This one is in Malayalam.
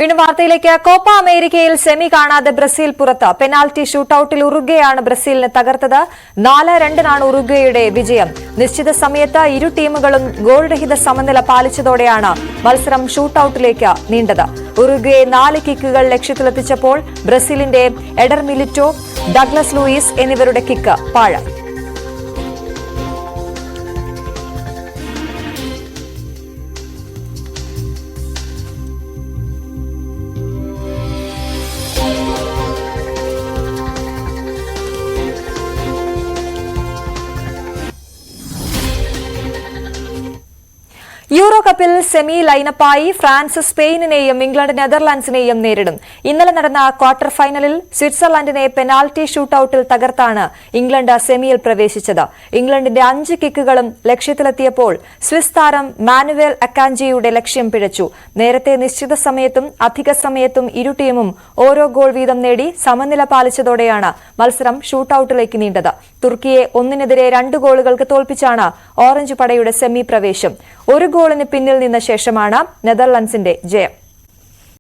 വീണ്ടും വാർത്തയിലേക്ക്. കോപ്പ അമേരിക്കയിൽ സെമി കാണാതെ ബ്രസീൽ പുറത്ത്. പെനാൽറ്റി ഷൂട്ടൌട്ടിൽ ഉറുഗ്വേയാണ് ബ്രസീലിനെ തകർത്തത്. 4-2 ഉറുഗ്വേയുടെ വിജയം. നിശ്ചിത സമയത്ത് ഇരു ടീമുകളും ഗോൾ രഹിത സമനില പാലിച്ചതോടെയാണ് മത്സരം ഷൂട്ടൌട്ടിലേക്ക് നീണ്ടത്. ഉറുഗ്വേ 4 കിക്കുകൾ ലക്ഷ്യത്തിലെത്തിച്ചപ്പോൾ ബ്രസീലിന്റെ എഡർ മിലിറ്റോ, ഡഗ്ലസ് ലൂയിസ് എന്നിവരുടെ കിക്ക് പാഴായി. യൂറോ കപ്പിൽ സെമി ലൈനപ്പായി ഫ്രാൻസ് സ്പെയിനിനെയും ഇംഗ്ലണ്ട് നെതർലാൻഡ്സിനെയും നേരിടും. ഇന്നലെ നടന്ന ക്വാർട്ടർ ഫൈനലിൽ സ്വിറ്റ്സർലൻഡിനെ പെനാൽറ്റി ഷൂട്ടൌട്ടിൽ തകർത്താണ് ഇംഗ്ലണ്ട് സെമിയിൽ പ്രവേശിച്ചത്. ഇംഗ്ലണ്ടിന്റെ 5 കിക്കുകളും ലക്ഷ്യത്തിലെത്തിയപ്പോൾ സ്വിസ് താരം മാനുവേൽ അക്കാഞ്ചിയുടെ ലക്ഷ്യം പിഴച്ചു. നേരത്തെ നിശ്ചിത സമയത്തും അധിക സമയത്തും ഇരു ടീമും ഓരോ ഗോൾ വീതം നേടി സമനില പാലിച്ചതോടെയാണ് മത്സരം ഷൂട്ടൌട്ടിലേക്ക് നീണ്ടത്. തുർക്കിയെ 1-2 ഗോളുകൾക്ക് തോൽപ്പിച്ചാണ് ഓറഞ്ച് പടയുടെ സെമി പ്രവേശം. ഒരു ഗോളിന് പിന്നിൽ നിന്ന ശേഷമാണ് നെതർലൻഡ്സിന്റെ ജയം.